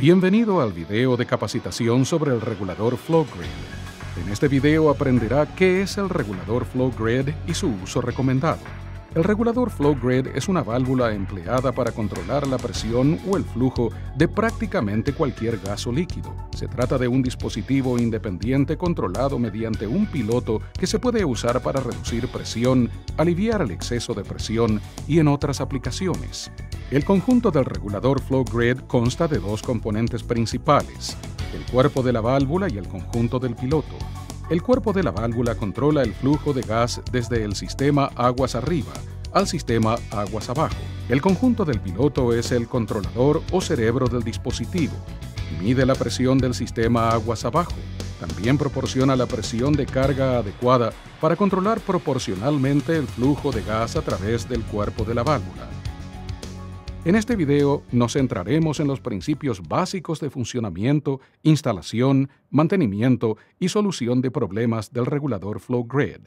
Bienvenido al video de capacitación sobre el regulador Flow Grid. En este video aprenderá qué es el regulador Flow Grid y su uso recomendado. El regulador Flow Grid es una válvula empleada para controlar la presión o el flujo de prácticamente cualquier gas o líquido. Se trata de un dispositivo independiente controlado mediante un piloto que se puede usar para reducir presión, aliviar el exceso de presión y en otras aplicaciones. El conjunto del regulador Flow Grid consta de dos componentes principales, el cuerpo de la válvula y el conjunto del piloto. El cuerpo de la válvula controla el flujo de gas desde el sistema aguas arriba al sistema aguas abajo. El conjunto del piloto es el controlador o cerebro del dispositivo. Mide la presión del sistema aguas abajo. También proporciona la presión de carga adecuada para controlar proporcionalmente el flujo de gas a través del cuerpo de la válvula. En este video nos centraremos en los principios básicos de funcionamiento, instalación, mantenimiento y solución de problemas del regulador Flow Grid.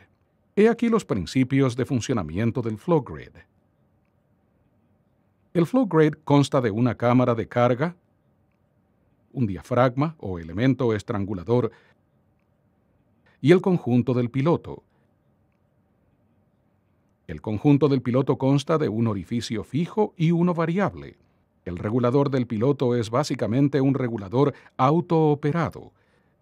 He aquí los principios de funcionamiento del Flow Grid. El Flow Grid consta de una cámara de carga, un diafragma o elemento estrangulador y el conjunto del piloto. El conjunto del piloto consta de un orificio fijo y uno variable. El regulador del piloto es básicamente un regulador autooperado.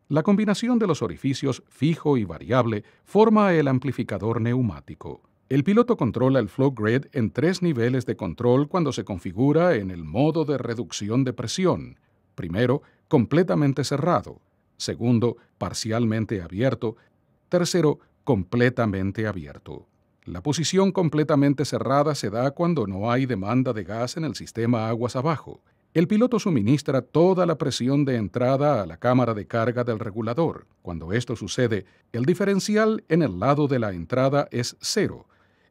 La combinación de los orificios fijo y variable forma el amplificador neumático. El piloto controla el Flow Grid en tres niveles de control cuando se configura en el modo de reducción de presión. Primero, completamente cerrado. Segundo, parcialmente abierto. Tercero, completamente abierto. La posición completamente cerrada se da cuando no hay demanda de gas en el sistema aguas abajo. El piloto suministra toda la presión de entrada a la cámara de carga del regulador. Cuando esto sucede, el diferencial en el lado de la entrada es cero,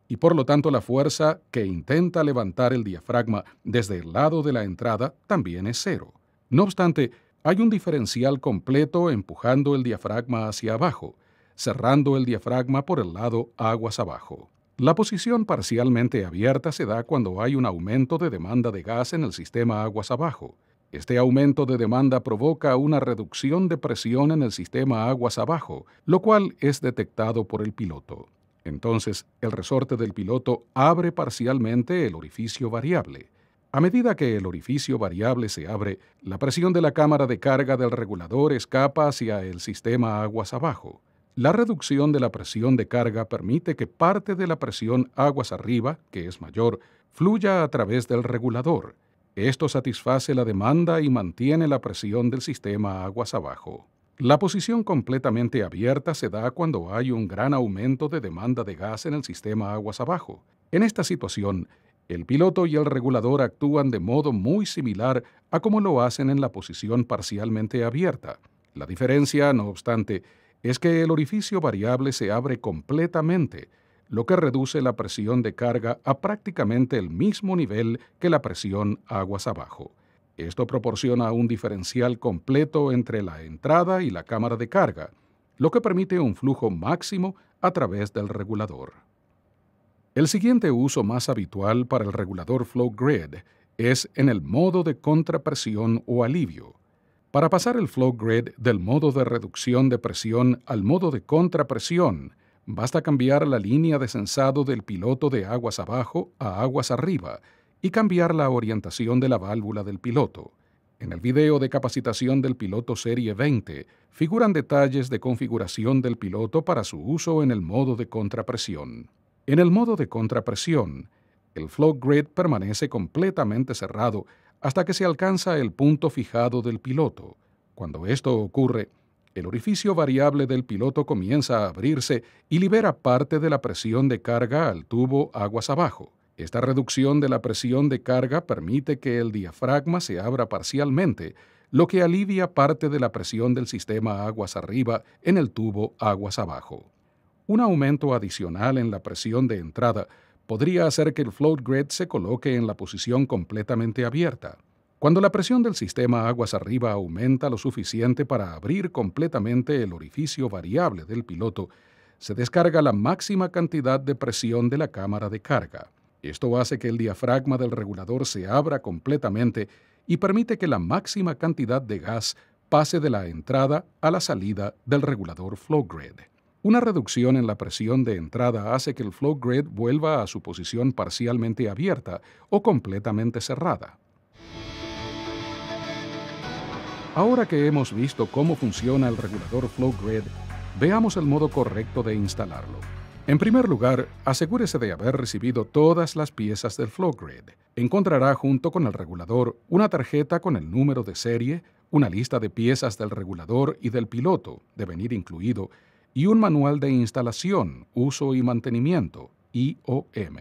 y por lo tanto la fuerza que intenta levantar el diafragma desde el lado de la entrada también es cero. No obstante, hay un diferencial completo empujando el diafragma hacia abajo, cerrando el diafragma por el lado aguas abajo. La posición parcialmente abierta se da cuando hay un aumento de demanda de gas en el sistema aguas abajo. Este aumento de demanda provoca una reducción de presión en el sistema aguas abajo, lo cual es detectado por el piloto. Entonces, el resorte del piloto abre parcialmente el orificio variable. A medida que el orificio variable se abre, la presión de la cámara de carga del regulador escapa hacia el sistema aguas abajo. La reducción de la presión de carga permite que parte de la presión aguas arriba, que es mayor, fluya a través del regulador. Esto satisface la demanda y mantiene la presión del sistema aguas abajo. La posición completamente abierta se da cuando hay un gran aumento de demanda de gas en el sistema aguas abajo. En esta situación, el piloto y el regulador actúan de modo muy similar a como lo hacen en la posición parcialmente abierta. La diferencia, no obstante, es que el orificio variable se abre completamente, lo que reduce la presión de carga a prácticamente el mismo nivel que la presión aguas abajo. Esto proporciona un diferencial completo entre la entrada y la cámara de carga, lo que permite un flujo máximo a través del regulador. El siguiente uso más habitual para el regulador Flow Grid es en el modo de contrapresión o alivio. Para pasar el Flow Grid del modo de reducción de presión al modo de contrapresión, basta cambiar la línea de sensado del piloto de aguas abajo a aguas arriba y cambiar la orientación de la válvula del piloto. En el video de capacitación del piloto Serie 20 figuran detalles de configuración del piloto para su uso en el modo de contrapresión. En el modo de contrapresión, el Flow Grid permanece completamente cerrado hasta que se alcanza el punto fijado del piloto. Cuando esto ocurre, el orificio variable del piloto comienza a abrirse y libera parte de la presión de carga al tubo aguas abajo. Esta reducción de la presión de carga permite que el diafragma se abra parcialmente, lo que alivia parte de la presión del sistema aguas arriba en el tubo aguas abajo. Un aumento adicional en la presión de entrada podría hacer que el Flow Grid se coloque en la posición completamente abierta. Cuando la presión del sistema aguas arriba aumenta lo suficiente para abrir completamente el orificio variable del piloto, se descarga la máxima cantidad de presión de la cámara de carga. Esto hace que el diafragma del regulador se abra completamente y permite que la máxima cantidad de gas pase de la entrada a la salida del regulador flow grid. Una reducción en la presión de entrada hace que el flow grid vuelva a su posición parcialmente abierta o completamente cerrada. Ahora que hemos visto cómo funciona el regulador flow grid, veamos el modo correcto de instalarlo. En primer lugar, asegúrese de haber recibido todas las piezas del flow grid. Encontrará junto con el regulador una tarjeta con el número de serie, una lista de piezas del regulador y del piloto, de venir incluido, y un manual de instalación, uso y mantenimiento, IOM.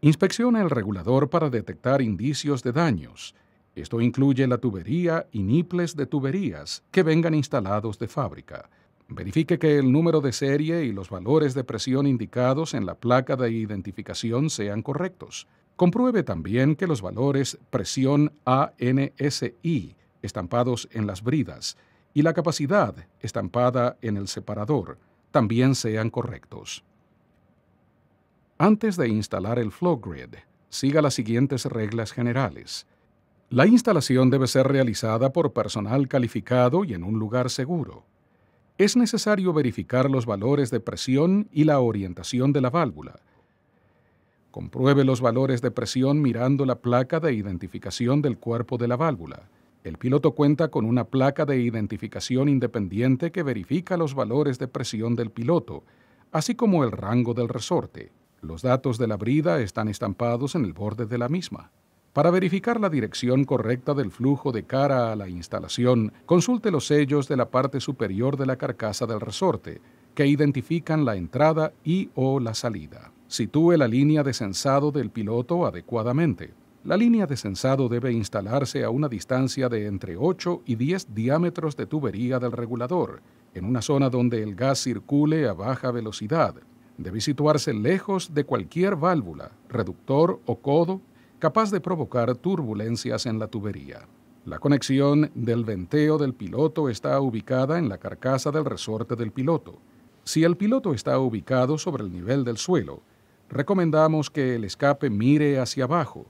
Inspeccione el regulador para detectar indicios de daños. Esto incluye la tubería y niples de tuberías que vengan instalados de fábrica. Verifique que el número de serie y los valores de presión indicados en la placa de identificación sean correctos. Compruebe también que los valores presión ANSI estampados en las bridas y la capacidad estampada en el separador también sean correctos. Antes de instalar el flow grid, siga las siguientes reglas generales. La instalación debe ser realizada por personal calificado y en un lugar seguro. Es necesario verificar los valores de presión y la orientación de la válvula. Compruebe los valores de presión mirando la placa de identificación del cuerpo de la válvula. El piloto cuenta con una placa de identificación independiente que verifica los valores de presión del piloto, así como el rango del resorte. Los datos de la brida están estampados en el borde de la misma. Para verificar la dirección correcta del flujo de cara a la instalación, consulte los sellos de la parte superior de la carcasa del resorte, que identifican la entrada y/o la salida. Sitúe la línea de sensado del piloto adecuadamente. La línea de sensado debe instalarse a una distancia de entre 8 y 10 diámetros de tubería del regulador, en una zona donde el gas circule a baja velocidad. Debe situarse lejos de cualquier válvula, reductor o codo capaz de provocar turbulencias en la tubería. La conexión del venteo del piloto está ubicada en la carcasa del resorte del piloto. Si el piloto está ubicado sobre el nivel del suelo, recomendamos que el escape mire hacia abajo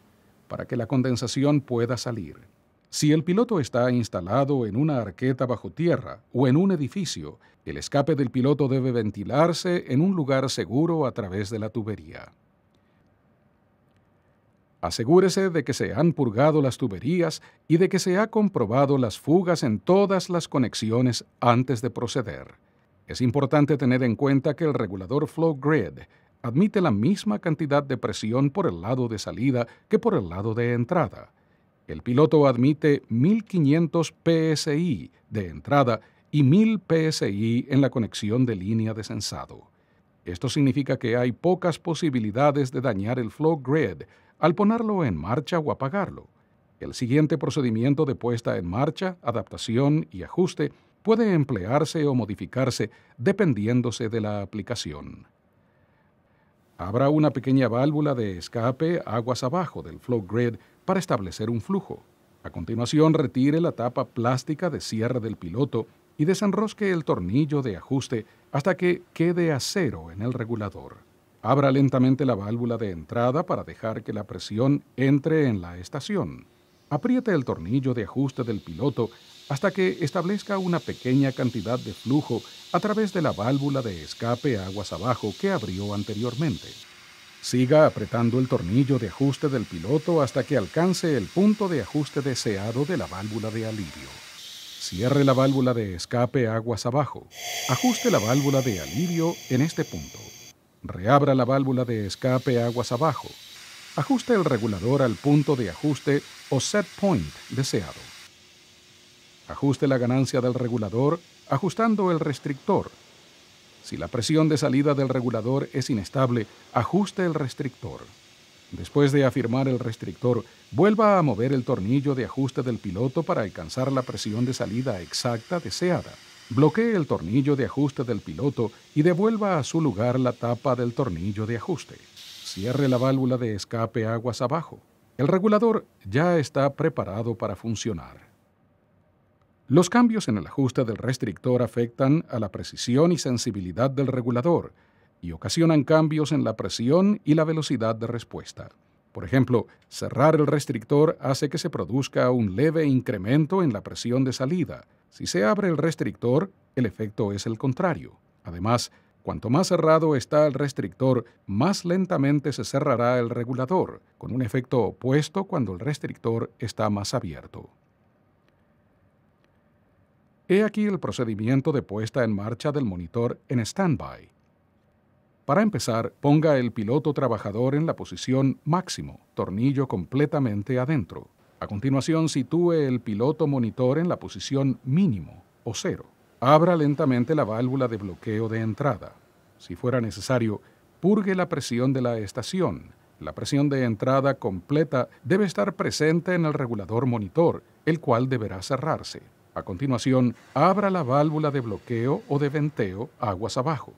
para que la condensación pueda salir. Si el piloto está instalado en una arqueta bajo tierra o en un edificio, el escape del piloto debe ventilarse en un lugar seguro a través de la tubería. Asegúrese de que se han purgado las tuberías y de que se ha comprobado las fugas en todas las conexiones antes de proceder. Es importante tener en cuenta que el regulador flow grid admite la misma cantidad de presión por el lado de salida que por el lado de entrada. El piloto admite 1500 psi de entrada y 1000 psi en la conexión de línea de sensado. Esto significa que hay pocas posibilidades de dañar el flow grid al ponerlo en marcha o apagarlo. El siguiente procedimiento de puesta en marcha, adaptación y ajuste puede emplearse o modificarse dependiéndose de la aplicación. Abra una pequeña válvula de escape aguas abajo del flow grid para establecer un flujo. A continuación, retire la tapa plástica de cierre del piloto y desenrosque el tornillo de ajuste hasta que quede a cero en el regulador. Abra lentamente la válvula de entrada para dejar que la presión entre en la estación. Apriete el tornillo de ajuste del piloto hasta que establezca una pequeña cantidad de flujo a través de la válvula de escape aguas abajo que abrió anteriormente. Siga apretando el tornillo de ajuste del piloto hasta que alcance el punto de ajuste deseado de la válvula de alivio. Cierre la válvula de escape aguas abajo. Ajuste la válvula de alivio en este punto. Reabra la válvula de escape aguas abajo. Ajuste el regulador al punto de ajuste o set point deseado. Ajuste la ganancia del regulador ajustando el restrictor. Si la presión de salida del regulador es inestable, ajuste el restrictor. Después de afirmar el restrictor, vuelva a mover el tornillo de ajuste del piloto para alcanzar la presión de salida exacta deseada. Bloquee el tornillo de ajuste del piloto y devuelva a su lugar la tapa del tornillo de ajuste. Cierre la válvula de escape aguas abajo. El regulador ya está preparado para funcionar. Los cambios en el ajuste del restrictor afectan a la precisión y sensibilidad del regulador y ocasionan cambios en la presión y la velocidad de respuesta. Por ejemplo, cerrar el restrictor hace que se produzca un leve incremento en la presión de salida. Si se abre el restrictor, el efecto es el contrario. Además, cuanto más cerrado está el restrictor, más lentamente se cerrará el regulador, con un efecto opuesto cuando el restrictor está más abierto. He aquí el procedimiento de puesta en marcha del monitor en standby. Para empezar, ponga el piloto trabajador en la posición máximo, tornillo completamente adentro. A continuación, sitúe el piloto monitor en la posición mínimo o cero. Abra lentamente la válvula de bloqueo de entrada. Si fuera necesario, purgue la presión de la estación. La presión de entrada completa debe estar presente en el regulador monitor, el cual deberá cerrarse. A continuación, abra la válvula de bloqueo o de venteo aguas abajo.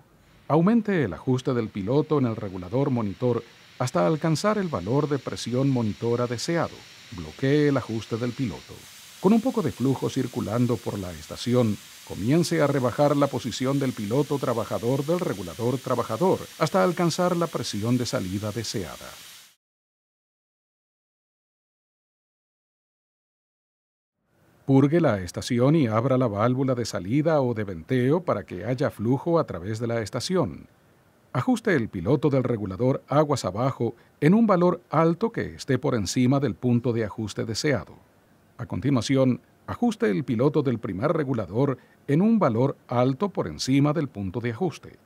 Aumente el ajuste del piloto en el regulador monitor hasta alcanzar el valor de presión monitora deseado. Bloquee el ajuste del piloto. Con un poco de flujo circulando por la estación, comience a rebajar la posición del piloto trabajador del regulador trabajador hasta alcanzar la presión de salida deseada. Purgue la estación y abra la válvula de salida o de venteo para que haya flujo a través de la estación. Ajuste el piloto del regulador aguas abajo en un valor alto que esté por encima del punto de ajuste deseado. A continuación, ajuste el piloto del primer regulador en un valor alto por encima del punto de ajuste.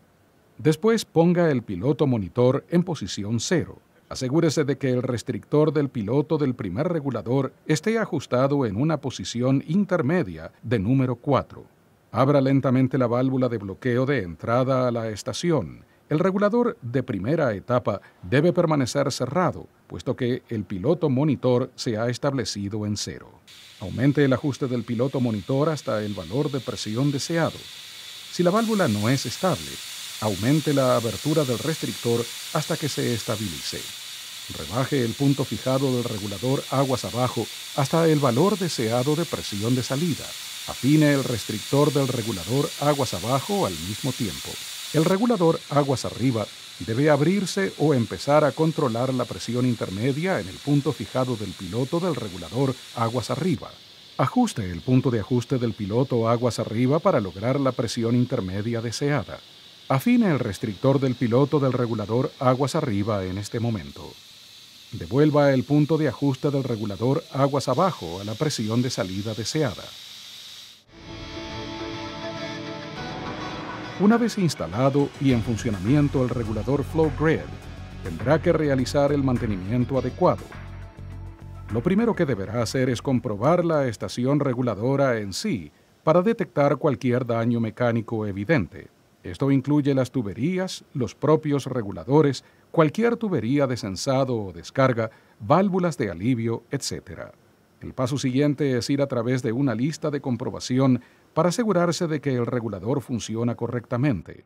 Después ponga el piloto monitor en posición cero. Asegúrese de que el restrictor del piloto del primer regulador esté ajustado en una posición intermedia de número 4. Abra lentamente la válvula de bloqueo de entrada a la estación. El regulador de primera etapa debe permanecer cerrado, puesto que el piloto monitor se ha establecido en cero. Aumente el ajuste del piloto monitor hasta el valor de presión deseado. Si la válvula no es estable, aumente la abertura del restrictor hasta que se estabilice. Rebaje el punto fijado del regulador aguas abajo hasta el valor deseado de presión de salida. Afine el restrictor del regulador aguas abajo al mismo tiempo. El regulador aguas arriba debe abrirse o empezar a controlar la presión intermedia en el punto fijado del piloto del regulador aguas arriba. Ajuste el punto de ajuste del piloto aguas arriba para lograr la presión intermedia deseada. Afine el restrictor del piloto del regulador aguas arriba en este momento. Devuelva el punto de ajuste del regulador aguas abajo a la presión de salida deseada. Una vez instalado y en funcionamiento el regulador Flow Grid, tendrá que realizar el mantenimiento adecuado. Lo primero que deberá hacer es comprobar la estación reguladora en sí para detectar cualquier daño mecánico evidente. Esto incluye las tuberías, los propios reguladores, cualquier tubería de sensado o descarga, válvulas de alivio, etc. El paso siguiente es ir a través de una lista de comprobación para asegurarse de que el regulador funciona correctamente.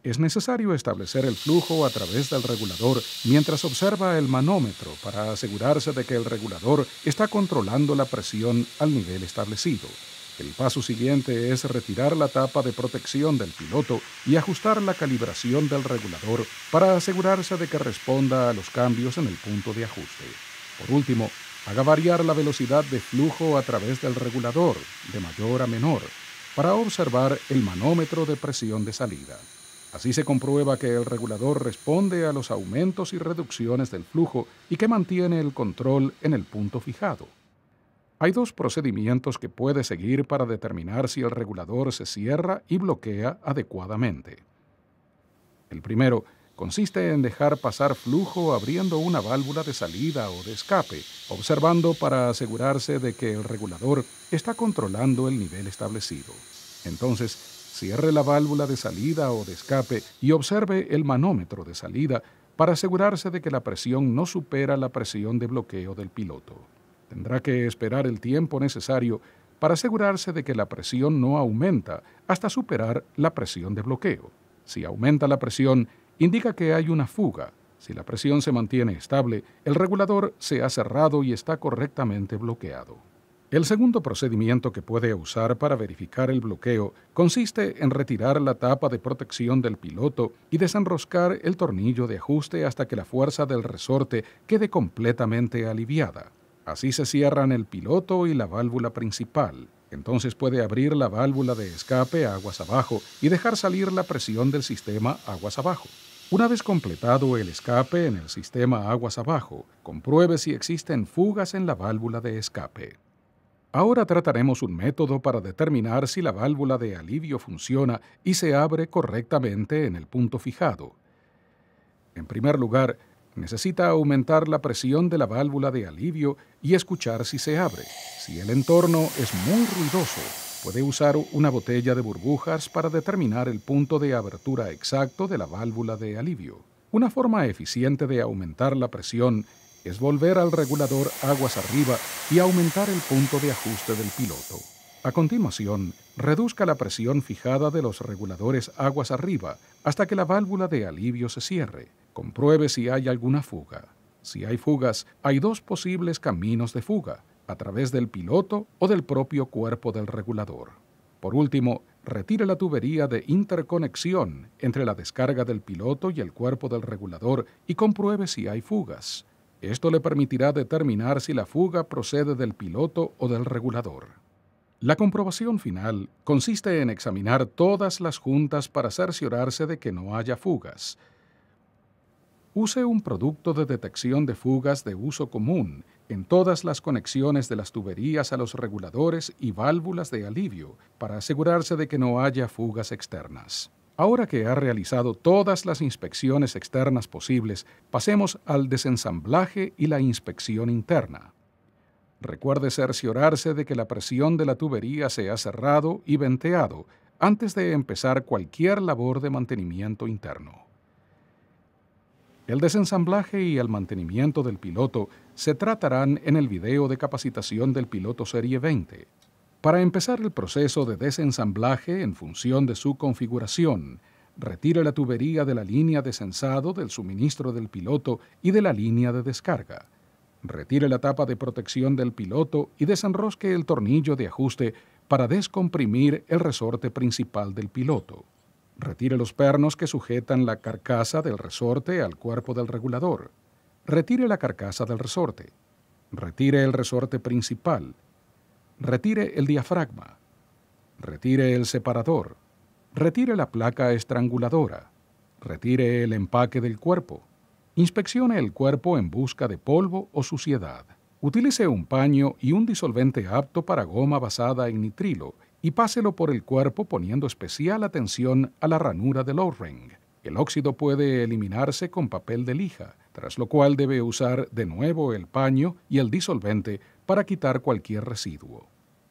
Es necesario establecer el flujo a través del regulador mientras observa el manómetro para asegurarse de que el regulador está controlando la presión al nivel establecido. El paso siguiente es retirar la tapa de protección del piloto y ajustar la calibración del regulador para asegurarse de que responda a los cambios en el punto de ajuste. Por último, haga variar la velocidad de flujo a través del regulador, de mayor a menor, para observar el manómetro de presión de salida. Así se comprueba que el regulador responde a los aumentos y reducciones del flujo y que mantiene el control en el punto fijado. Hay dos procedimientos que puede seguir para determinar si el regulador se cierra y bloquea adecuadamente. El primero consiste en dejar pasar flujo abriendo una válvula de salida o de escape, observando para asegurarse de que el regulador está controlando el nivel establecido. Entonces, cierre la válvula de salida o de escape y observe el manómetro de salida para asegurarse de que la presión no supera la presión de bloqueo del piloto. Tendrá que esperar el tiempo necesario para asegurarse de que la presión no aumenta hasta superar la presión de bloqueo. Si aumenta la presión, indica que hay una fuga. Si la presión se mantiene estable, el regulador se ha cerrado y está correctamente bloqueado. El segundo procedimiento que puede usar para verificar el bloqueo consiste en retirar la tapa de protección del piloto y desenroscar el tornillo de ajuste hasta que la fuerza del resorte quede completamente aliviada. Así se cierran el piloto y la válvula principal. Entonces puede abrir la válvula de escape aguas abajo y dejar salir la presión del sistema aguas abajo. Una vez completado el escape en el sistema aguas abajo, compruebe si existen fugas en la válvula de escape. Ahora trataremos un método para determinar si la válvula de alivio funciona y se abre correctamente en el punto fijado. En primer lugar, necesita aumentar la presión de la válvula de alivio y escuchar si se abre. Si el entorno es muy ruidoso, puede usar una botella de burbujas para determinar el punto de abertura exacto de la válvula de alivio. Una forma eficiente de aumentar la presión es volver al regulador aguas arriba y aumentar el punto de ajuste del piloto. A continuación, reduzca la presión fijada de los reguladores aguas arriba hasta que la válvula de alivio se cierre. Compruebe si hay alguna fuga. Si hay fugas, hay dos posibles caminos de fuga: a través del piloto o del propio cuerpo del regulador. Por último, retire la tubería de interconexión entre la descarga del piloto y el cuerpo del regulador y compruebe si hay fugas. Esto le permitirá determinar si la fuga procede del piloto o del regulador. La comprobación final consiste en examinar todas las juntas para cerciorarse de que no haya fugas. Use un producto de detección de fugas de uso común en todas las conexiones de las tuberías a los reguladores y válvulas de alivio para asegurarse de que no haya fugas externas. Ahora que ha realizado todas las inspecciones externas posibles, pasemos al desensamblaje y la inspección interna. Recuerde cerciorarse de que la presión de la tubería se ha cerrado y venteado antes de empezar cualquier labor de mantenimiento interno. El desensamblaje y el mantenimiento del piloto se tratarán en el video de capacitación del piloto Serie 20. Para empezar el proceso de desensamblaje en función de su configuración, retire la tubería de la línea de sensado del suministro del piloto y de la línea de descarga. Retire la tapa de protección del piloto y desenrosque el tornillo de ajuste para descomprimir el resorte principal del piloto. Retire los pernos que sujetan la carcasa del resorte al cuerpo del regulador. Retire la carcasa del resorte. Retire el resorte principal. Retire el diafragma. Retire el separador. Retire la placa estranguladora. Retire el empaque del cuerpo. Inspeccione el cuerpo en busca de polvo o suciedad. Utilice un paño y un disolvente apto para goma basada en nitrilo y páselo por el cuerpo poniendo especial atención a la ranura del O-ring. El óxido puede eliminarse con papel de lija, tras lo cual debe usar de nuevo el paño y el disolvente para quitar cualquier residuo.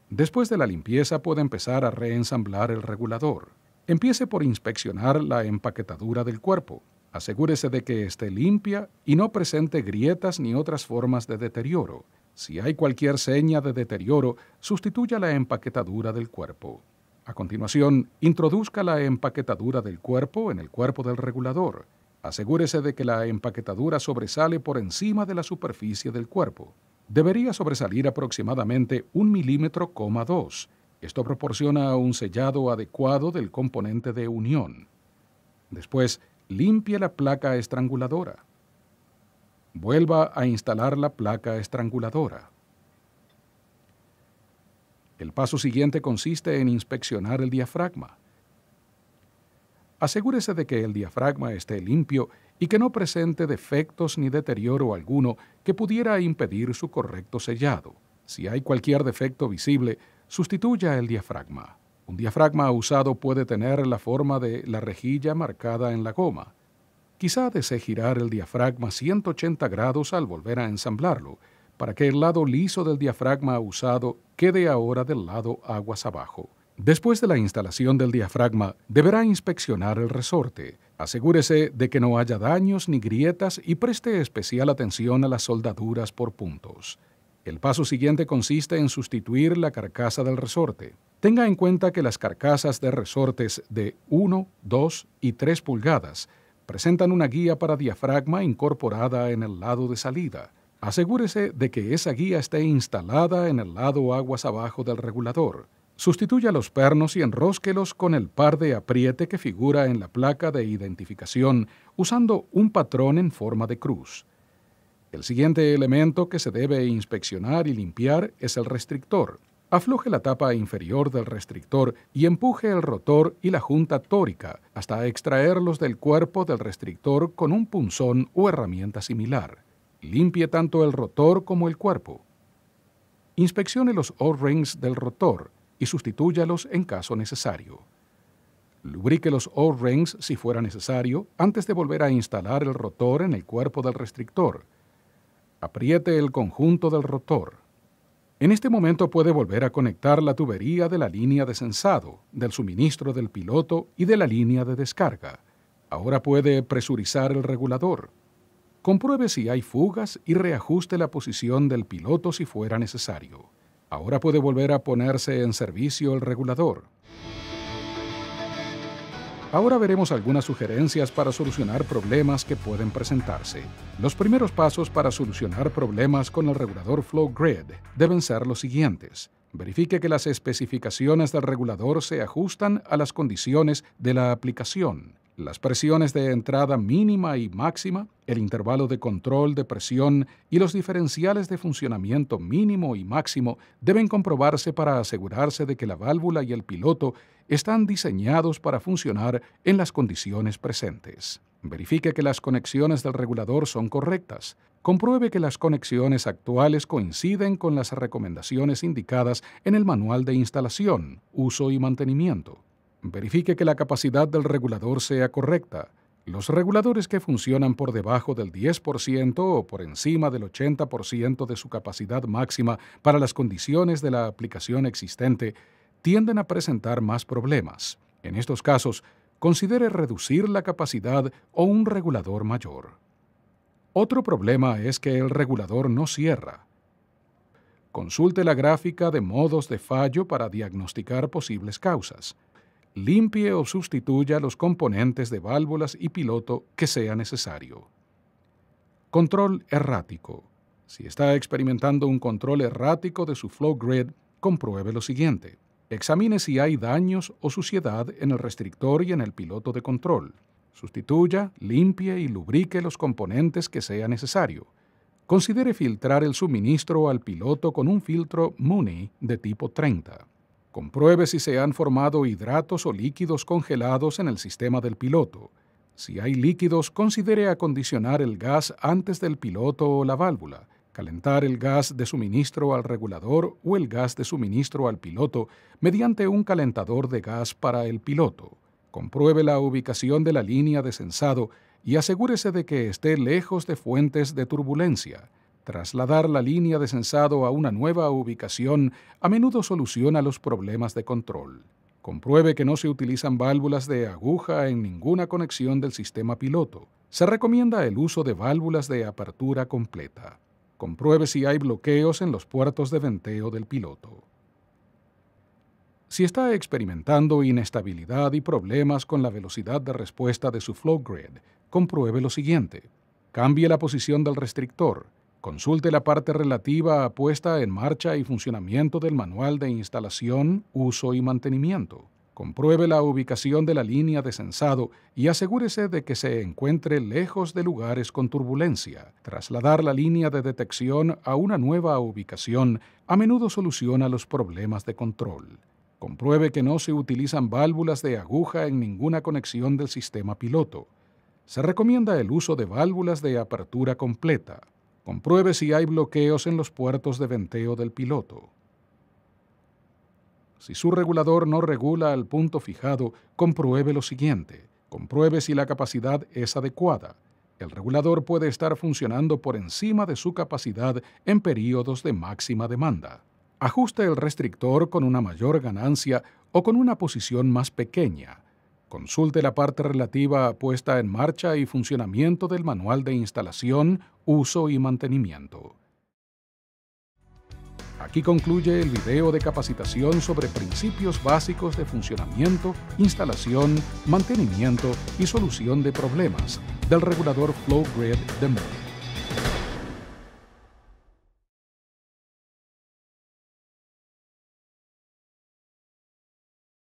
Después de la limpieza puede empezar a reensamblar el regulador. Empiece por inspeccionar la empaquetadura del cuerpo. Asegúrese de que esté limpia y no presente grietas ni otras formas de deterioro. Si hay cualquier seña de deterioro, sustituya la empaquetadura del cuerpo. A continuación, introduzca la empaquetadura del cuerpo en el cuerpo del regulador. Asegúrese de que la empaquetadura sobresale por encima de la superficie del cuerpo. Debería sobresalir aproximadamente 1,2 milímetros. Esto proporciona un sellado adecuado del componente de unión. Después, limpie la placa estranguladora. Vuelva a instalar la placa estranguladora. El paso siguiente consiste en inspeccionar el diafragma. Asegúrese de que el diafragma esté limpio y que no presente defectos ni deterioro alguno que pudiera impedir su correcto sellado. Si hay cualquier defecto visible, sustituya el diafragma. Un diafragma usado puede tener la forma de la rejilla marcada en la goma. Quizá desee girar el diafragma 180 grados al volver a ensamblarlo, para que el lado liso del diafragma usado quede ahora del lado aguas abajo. Después de la instalación del diafragma, deberá inspeccionar el resorte. Asegúrese de que no haya daños ni grietas y preste especial atención a las soldaduras por puntos. El paso siguiente consiste en sustituir la carcasa del resorte. Tenga en cuenta que las carcasas de resortes de 1, 2 y 3 pulgadas presentan una guía para diafragma incorporada en el lado de salida. Asegúrese de que esa guía esté instalada en el lado aguas abajo del regulador. Sustituya los pernos y enrósquelos con el par de apriete que figura en la placa de identificación usando un patrón en forma de cruz. El siguiente elemento que se debe inspeccionar y limpiar es el restrictor. Afloje la tapa inferior del restrictor y empuje el rotor y la junta tórica hasta extraerlos del cuerpo del restrictor con un punzón o herramienta similar. Limpie tanto el rotor como el cuerpo. Inspeccione los O-rings del rotor y sustitúyalos en caso necesario. Lubrique los O-rings si fuera necesario antes de volver a instalar el rotor en el cuerpo del restrictor. Apriete el conjunto del rotor. En este momento puede volver a conectar la tubería de la línea de sensado, del suministro del piloto y de la línea de descarga. Ahora puede presurizar el regulador. Compruebe si hay fugas y reajuste la posición del piloto si fuera necesario. Ahora puede volver a ponerse en servicio el regulador. Ahora veremos algunas sugerencias para solucionar problemas que pueden presentarse. Los primeros pasos para solucionar problemas con el regulador Flow Grid deben ser los siguientes. Verifique que las especificaciones del regulador se ajustan a las condiciones de la aplicación. Las presiones de entrada mínima y máxima, el intervalo de control de presión y los diferenciales de funcionamiento mínimo y máximo deben comprobarse para asegurarse de que la válvula y el piloto están diseñados para funcionar en las condiciones presentes. Verifique que las conexiones del regulador son correctas. Compruebe que las conexiones actuales coinciden con las recomendaciones indicadas en el manual de instalación, uso y mantenimiento. Verifique que la capacidad del regulador sea correcta. Los reguladores que funcionan por debajo del 10% o por encima del 80% de su capacidad máxima para las condiciones de la aplicación existente tienden a presentar más problemas. En estos casos, considere reducir la capacidad o un regulador mayor. Otro problema es que el regulador no cierra. Consulte la gráfica de modos de fallo para diagnosticar posibles causas. Limpie o sustituya los componentes de válvulas y piloto que sea necesario. Control errático. Si está experimentando un control errático de su Flow Grid, compruebe lo siguiente. Examine si hay daños o suciedad en el restrictor y en el piloto de control. Sustituya, limpie y lubrique los componentes que sea necesario. Considere filtrar el suministro al piloto con un filtro Mooney de tipo 30. Compruebe si se han formado hidratos o líquidos congelados en el sistema del piloto. Si hay líquidos, considere acondicionar el gas antes del piloto o la válvula, calentar el gas de suministro al regulador o el gas de suministro al piloto mediante un calentador de gas para el piloto. Compruebe la ubicación de la línea de sensado y asegúrese de que esté lejos de fuentes de turbulencia. Trasladar la línea de sensado a una nueva ubicación a menudo soluciona los problemas de control. Compruebe que no se utilizan válvulas de aguja en ninguna conexión del sistema piloto. Se recomienda el uso de válvulas de apertura completa. Compruebe si hay bloqueos en los puertos de venteo del piloto. Si está experimentando inestabilidad y problemas con la velocidad de respuesta de su Flow Grid, compruebe lo siguiente. Cambie la posición del restrictor. Consulte la parte relativa a puesta en marcha y funcionamiento del manual de instalación, uso y mantenimiento. Compruebe la ubicación de la línea de sensado y asegúrese de que se encuentre lejos de lugares con turbulencia. Trasladar la línea de detección a una nueva ubicación a menudo soluciona los problemas de control. Compruebe que no se utilizan válvulas de aguja en ninguna conexión del sistema piloto. Se recomienda el uso de válvulas de apertura completa. Compruebe si hay bloqueos en los puertos de venteo del piloto. Si su regulador no regula al punto fijado, compruebe lo siguiente. Compruebe si la capacidad es adecuada. El regulador puede estar funcionando por encima de su capacidad en períodos de máxima demanda. Ajuste el restrictor con una mayor ganancia o con una posición más pequeña. Consulte la parte relativa a puesta en marcha y funcionamiento del manual de instalación, uso y mantenimiento. Aquí concluye el video de capacitación sobre principios básicos de funcionamiento, instalación, mantenimiento y solución de problemas del regulador Flow Grid de Moog.